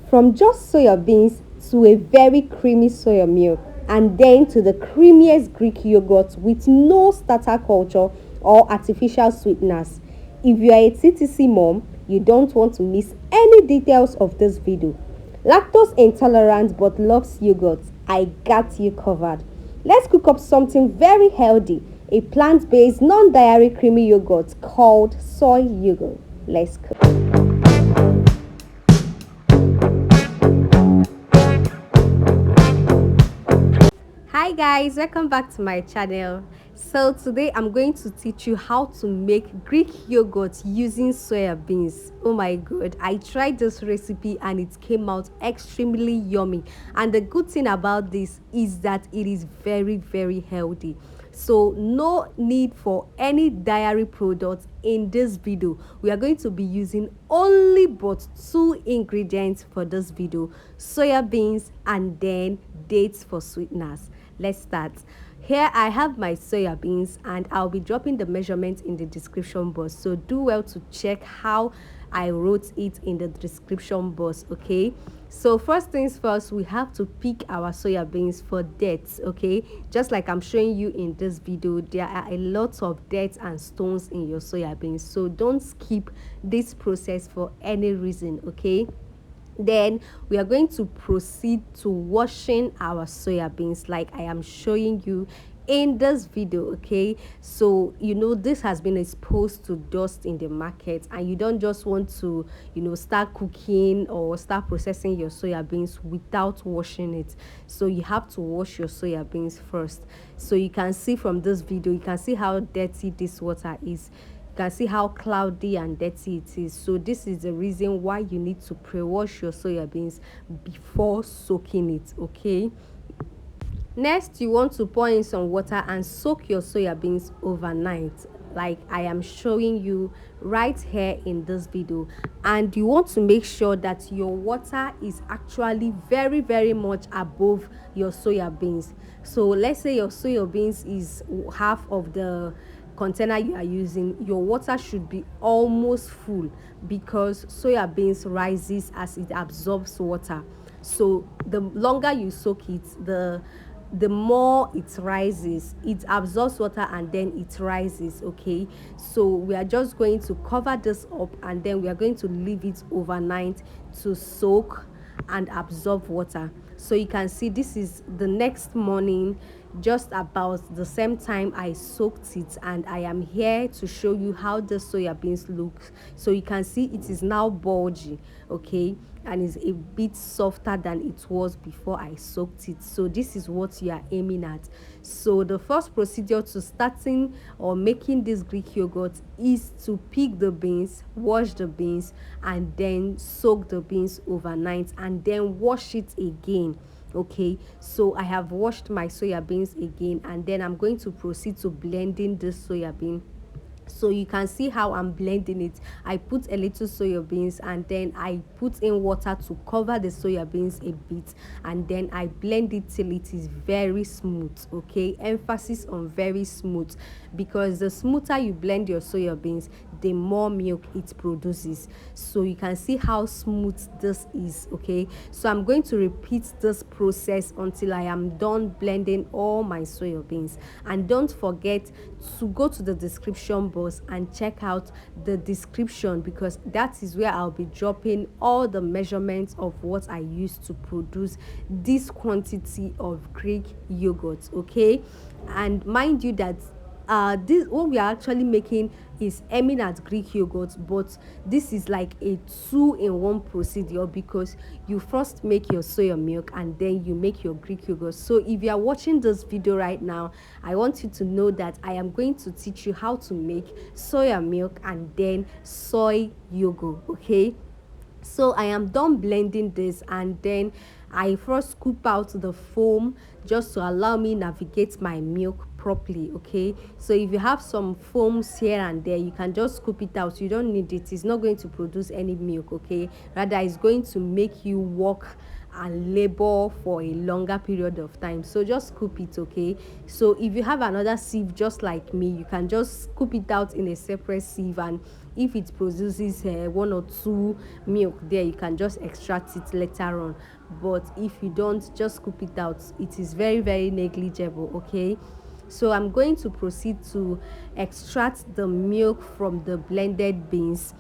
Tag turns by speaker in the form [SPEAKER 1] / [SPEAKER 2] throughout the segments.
[SPEAKER 1] from just soya beans to a very creamy soya milk, and then to the creamiest Greek yogurt with no starter culture or artificial sweeteners. If you are a TTC mom, you don't want to miss any details of this video. Lactose intolerant but loves yogurt, I got you covered. Let's cook up something very healthy, a plant-based non-dairy creamy yogurt called soy yogurt. Let's cook. Hi guys, welcome back to my channel. So today I'm going to teach you how to make Greek yogurt using soya beans. Oh my god, I tried this recipe and it came out extremely yummy, and the good thing about this is that it is very healthy. So no need for any dairy products in this video. We are going to be using only but two ingredients for this video: soya beans and then dates for sweeteners. Let's start. Here I have my soya beans and I'll be dropping the measurements in the description box, so do well to check how I wrote it in the description box. Okay, so first things first, we have to pick our soya beans for dates. Okay, just like I'm showing you in this video, there are a lot of dirt and stones in your soya beans, so don't skip this process for any reason. Okay, then we are going to proceed to washing our soya beans like I am showing you in this video. Okay, so this has been exposed to dust in the market, and you don't just want to start cooking or start processing your soya beans without washing it. So you have to wash your soya beans first. So you can see from this video, you can see how dirty this water is. Can see how cloudy and dirty it is. So this is the reason why you need to pre-wash your soya beans before soaking it. Okay, next you want to pour in some water and soak your soya beans overnight like I am showing you right here in this video. And you want to make sure that your water is actually very much above your soya beans. So let's say your soya beans is half of the container you are using, your water should be almost full, because soya beans rises as it absorbs water. So the longer you soak it, the more it rises. It absorbs water and then it rises. Okay, so we are just going to cover this up and then we are going to leave it overnight to soak and absorb water. So you can see this is the next morning, just about the same time I soaked it, and I am here to show you how the soya beans look. So you can see it is now bulgy. Okay, and is a bit softer than it was before I soaked it. So this is what you are aiming at. So the first procedure to starting or making this Greek yogurt is to pick the beans, wash the beans, and then soak the beans overnight and then wash it again. Okay, so I have washed my soya beans again, and then I'm going to proceed to blending this soya bean. So you can see how I'm blending it. I put a little soya beans and then I put in water to cover the soya beans a bit, and then I blend it till it is very smooth. Okay, emphasis on very smooth, because the smoother you blend your soya beans, the more milk it produces. So you can see how smooth this is. Okay, so I'm going to repeat this process until I am done blending all my soya beans. And don't forget to go to the description box and check out the description, because that is where I'll be dropping all the measurements of what I use to produce this quantity of Greek yogurt. Okay, and mind you that this what we are actually making is aiming at Greek yogurt, but this is like a 2-in-1 procedure, because you first make your soya milk and then you make your Greek yogurt. So if you are watching this video right now, I want you to know that I am going to teach you how to make soya milk and then soy yogurt. Okay, so I am done blending this, and then I first scoop out the foam just to allow me navigate my milk properly. Okay, so if you have some foams here and there, you can just scoop it out. You don't need it. It's not going to produce any milk. Okay, rather it's going to make you walk and labor for a longer period of time. So just scoop it. Okay, so if you have another sieve just like me, you can just scoop it out in a separate sieve, and if it produces one or two milk there, you can just extract it later on. But if you don't, just scoop it out. It is very, very negligible. Okay, so I'm going to proceed to extract the milk from the blended beans,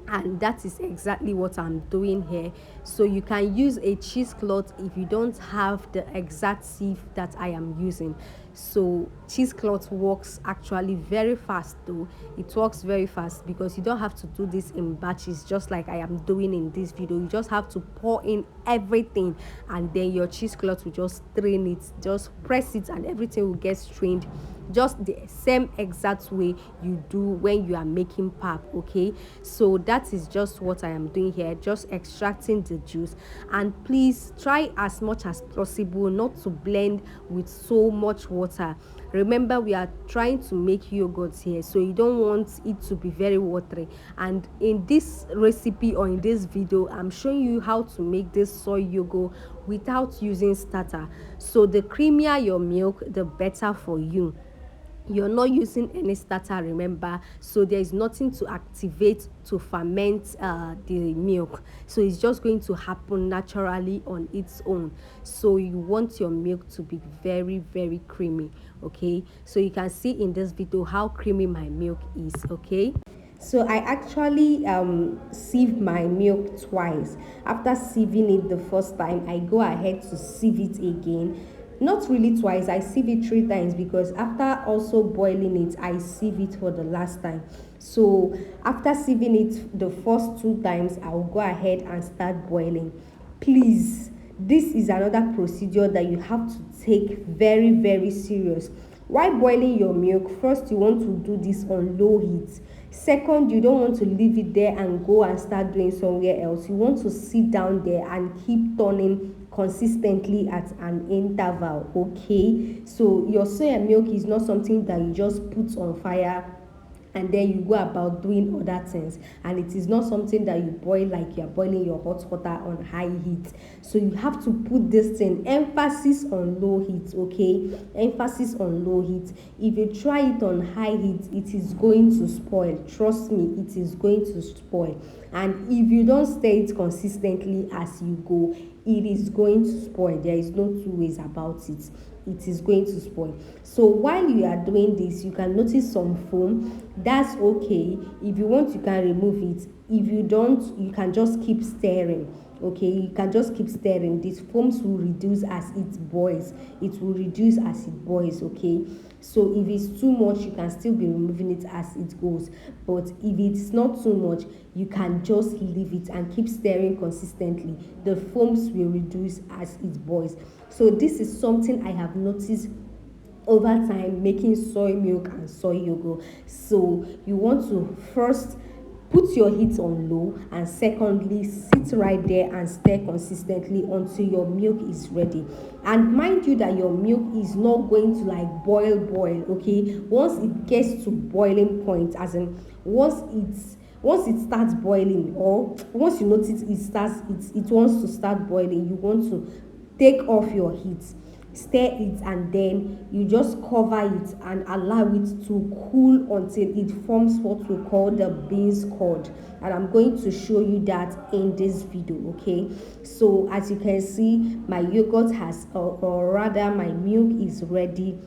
[SPEAKER 1] and that is exactly what I'm doing here. So you can use a cheesecloth if you don't have the exact sieve that I am using. So cheesecloth works actually very fast though. It works very fast because you don't have to do this in batches just like I am doing in this video. You just have to pour in everything, and then your cheesecloth will just strain it, just press it, and everything will get strained just the same exact way you do when you are making pap. Okay, so that is just what I am doing here, just extracting the juice. And please try as much as possible not to blend with so much water. Remember, we are trying to make yogurt here, so you don't want it to be very watery. And in this recipe or in this video, I'm showing you how to make this soy yogurt without using starter. So the creamier your milk, the better for you. You're not using any starter, remember, so there is nothing to activate to ferment the milk, so it's just going to happen naturally on its own. So you want your milk to be very, very creamy. Okay, so you can see in this video how creamy my milk is. Okay, so I actually sieve my milk twice. After sieving it the first time, I go ahead to sieve it again. Not really twice, I sieve it 3 times, because after also boiling it, I sieve it for the last time. So after sieving it the first 2 times, I will go ahead and start boiling. Please, this is another procedure that you have to take very, very serious. While boiling your milk, first you want to do this on low heat. Second, you don't want to leave it there and go and start doing somewhere else. You want to sit down there and keep turning consistently at an interval. Okay, so your soya milk is not something that you just put on fire and then you go about doing other things, and it is not something that you boil like you're boiling your hot water on high heat. So you have to put this thing, emphasis on low heat. Okay, emphasis on low heat. If you try it on high heat, it is going to spoil. Trust me, it is going to spoil. And if you don't stir it consistently as you go, it is going to spoil. There is no two ways about it. It is going to spoil. So while you are doing this, you can notice some foam. That's okay. If you want, you can remove it. If you don't, you can just keep stirring. Okay, you can just keep stirring. These foams will reduce as it boils. It will reduce as it boils. Okay, so if it's too much, you can still be removing it as it goes. But if it's not too much, you can just leave it and keep stirring consistently. The foams will reduce as it boils. So this is something I have noticed over time making soy milk and soy yogurt. So you want to first put your heat on low, and secondly, sit right there and stir consistently until your milk is ready. And mind you that your milk is not going to like boil. Okay, once it gets to boiling point, as in once it starts boiling, or once you notice it wants to start boiling, you want to take off your heat, stir it, and then you just cover it and allow it to cool until it forms what we call the beans curd. And I'm going to show you that in this video. Okay, so as you can see, my yogurt has or rather my milk is ready,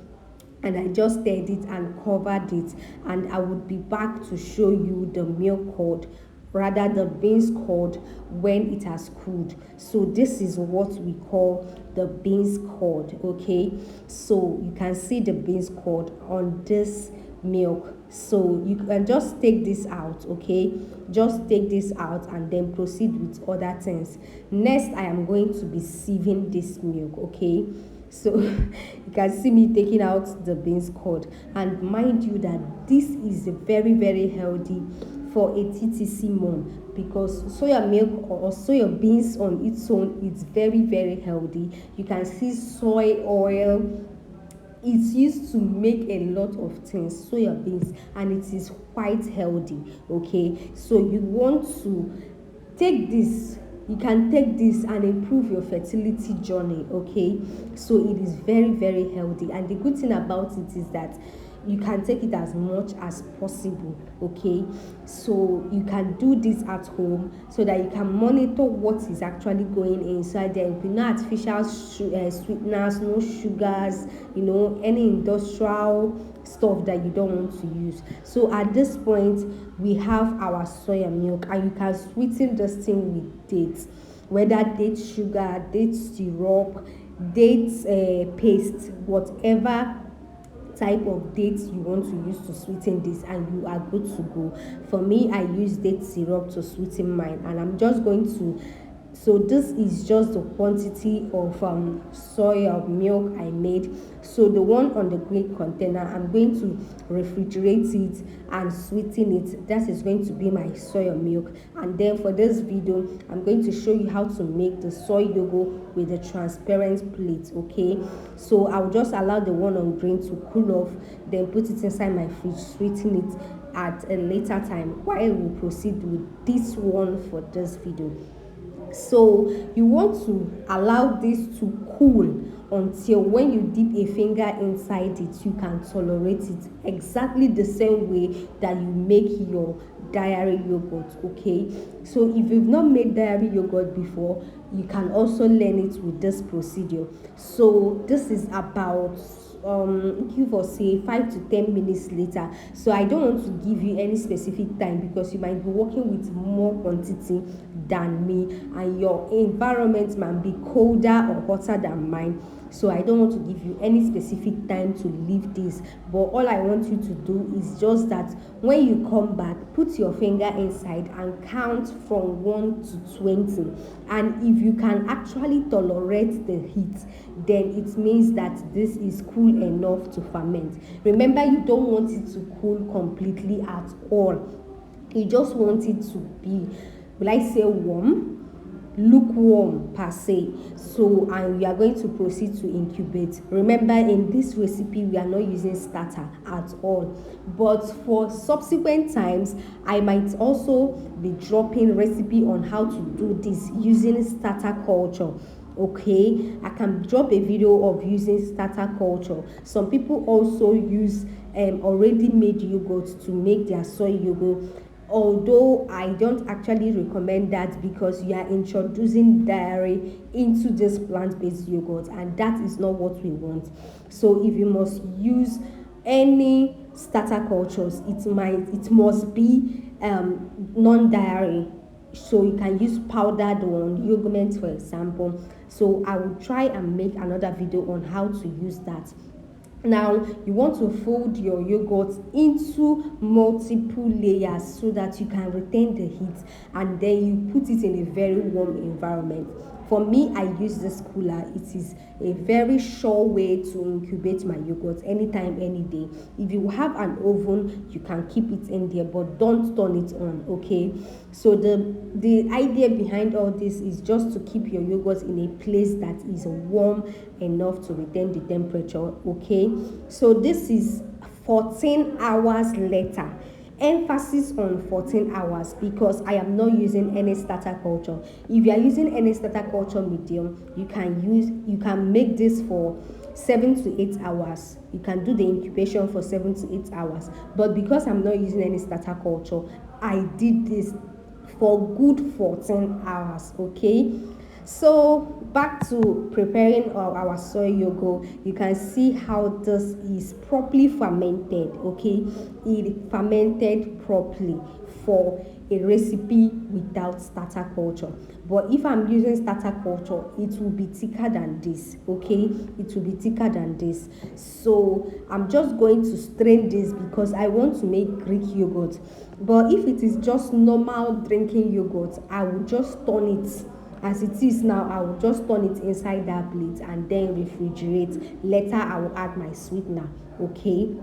[SPEAKER 1] and I just stirred it and covered it, and I would be back to show you the milk curd, rather the beans curd, when it has cooled. So this is what we call the beans curd. Okay, so you can see the beans curd on this milk. So you can just take this out. Okay, just take this out and then proceed with other things. Next, I am going to be sieving this milk. Okay, so you can see me taking out the beans curd, and mind you that this is very, very healthy for a TTC mom, because soya milk or soya beans on its own is very, very healthy. You can see soy oil. It's used to make a lot of things, soya beans, and it is quite healthy. Okay, so you want to take this, you can take this and improve your fertility journey. Okay, so it is very, very healthy, and the good thing about it is that you can take it as much as possible. Okay, so you can do this at home so that you can monitor what is actually going inside there. You know, artificial sweeteners, no sugars, any industrial stuff that you don't want to use. So at this point, we have our soya milk, and you can sweeten this thing with dates, whether date sugar, date syrup, date paste, whatever type of dates you want to use to sweeten this, and you are good to go. For me, I use date syrup to sweeten mine, and I'm just going to, so this is just the quantity of soya milk I made. So the one on the green container, I'm going to refrigerate it and sweeten it. That is going to be my soya milk. And then for this video, I'm going to show you how to make the soy yogurt with a transparent plate. Okay, so I'll just allow the one on green to cool off, then put it inside my fridge, sweeten it at a later time, while we proceed with this one for this video. So you want to allow this to cool until when you dip a finger inside it, you can tolerate it, exactly the same way that you make your dairy yogurt. Okay, so if you've not made dairy yogurt before, you can also learn it with this procedure. So this is about give us say 5 to 10 minutes later. So I don't want to give you any specific time, because you might be working with more quantity than me, and your environment might be colder or hotter than mine. So I don't want to give you any specific time to leave this, but all I want you to do is just that when you come back, put your finger inside and count from 1 to 20. And if you can actually tolerate the heat, then it means that this is cool enough to ferment. Remember, you don't want it to cool completely at all. You just want it to be, will I say warm, lukewarm per se. So, and we are going to proceed to incubate. Remember, in this recipe we are not using starter at all, but for subsequent times I might also be dropping recipe on how to do this using starter culture. Okay, I can drop a video of using starter culture. Some people also use already made yogurt to make their soy yogurt, although I don't actually recommend that, because you are introducing dairy into this plant-based yogurt, and that is not what we want. So if you must use any starter cultures, it must be non-dairy. So you can use powdered one, yogurt for example. So I will try and make another video on how to use that. Now you want to fold your yogurt into multiple layers so that you can retain the heat, and then you put it in a very warm environment. For me, I use this cooler. It is a very sure way to incubate my yogurt anytime, any day. If you have an oven, you can keep it in there, but don't turn it on. Okay, so the idea behind all this is just to keep your yogurt in a place that is warm enough to retain the temperature. Okay, so this is 14 hours later. Emphasis on 14 hours, because I am not using any starter culture. If you are using any starter culture medium, you can make this for 7 to 8 hours. You can do the incubation for 7 to 8 hours, but because I'm not using any starter culture, I did this for good 14 hours. Okay, so back to preparing our soy yogurt. You can see how this is properly fermented. Okay, it fermented properly for a recipe without starter culture. But if I'm using starter culture, it will be thicker than this. Okay, it will be thicker than this. So I'm just going to strain this because I want to make Greek yogurt. But if it is just normal drinking yogurt, I will just turn it as it is now. I will just turn it inside that plate and then refrigerate. Later I will add my sweetener. Okay,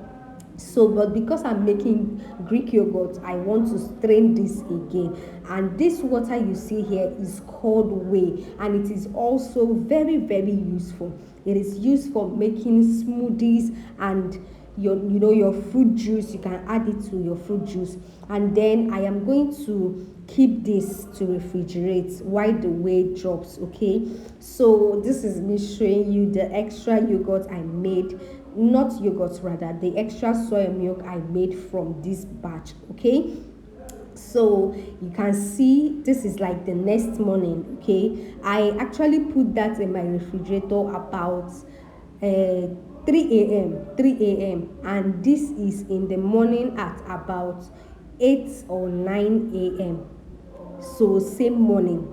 [SPEAKER 1] so but because I'm making Greek yogurt, I want to strain this again, and this water you see here is called whey, and it is also very, very useful. It is used for making smoothies and your fruit juice. You can add it to your fruit juice. And then I am going to keep this to refrigerate while the whey drops. Okay, so this is me showing you the extra yogurt I made not yogurt rather, the extra soy milk I made from this batch. Okay, so you can see this is like the next morning. Okay, I actually put that in my refrigerator about 3 a.m. and this is in the morning at about 8 or 9 a.m. So same morning,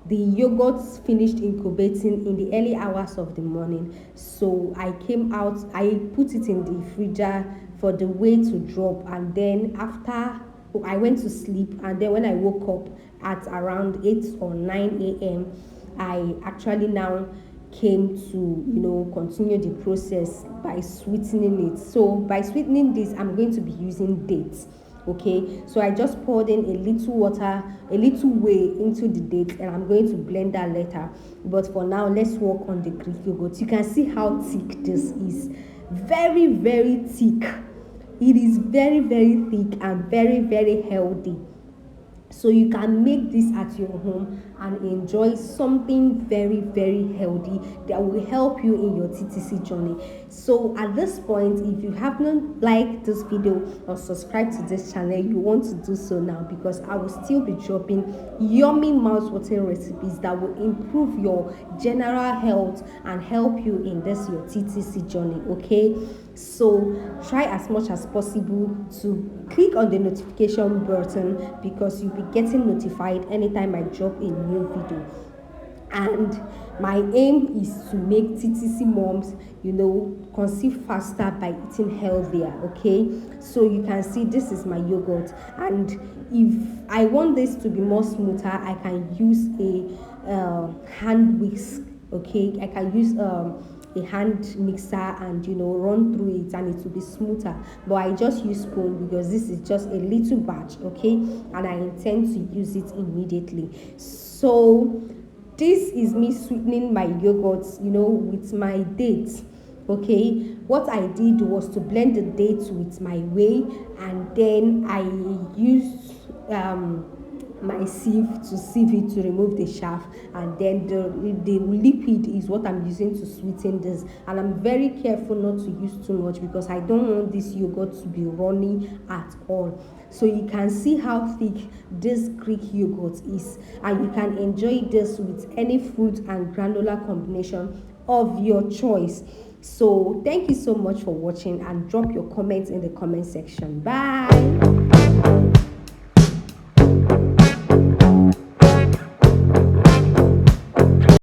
[SPEAKER 1] the yogurt finished incubating in the early hours of the morning. So I came out, I put it in the freezer for the whey to drop, and then after I went to sleep, and then when I woke up at around 8 or 9 a.m., I actually now came to continue the process by sweetening it. So by sweetening this, I'm going to be using dates. Okay, so I just poured in a little water, a little whey into the dates, and I'm going to blend that later. But for now, let's work on the Greek yogurt. You can see how thick this is. Very, very thick. It is very, very thick and very, very healthy. So you can make this at your home and enjoy something very, very healthy that will help you in your TTC journey. So at this point, if you have not liked this video or subscribed to this channel, you want to do so now, because I will still be dropping yummy mouth-watering recipes that will improve your general health and help you in this your TTC journey. Okay, so try as much as possible to click on the notification button, because you'll be getting notified anytime I drop a new video. And my aim is to make TTC moms conceive faster by eating healthier. Okay, so you can see this is my yogurt, and if I want this to be more smoother, I can use a hand whisk. Okay, I can use a hand mixer and run through it, and it will be smoother. But I just use spoon because this is just a little batch. Okay, and I intend to use it immediately. So this is me sweetening my yogurts with my dates. Okay, what I did was to blend the dates with my whey, and then I used my sieve to sieve it to remove the chaff, and then the liquid is what I'm using to sweeten this. And I'm very careful not to use too much, because I don't want this yogurt to be runny at all. So you can see how thick this Greek yogurt is, and you can enjoy this with any fruit and granular combination of your choice. So thank you so much for watching, and drop your comments in the comment section. Bye.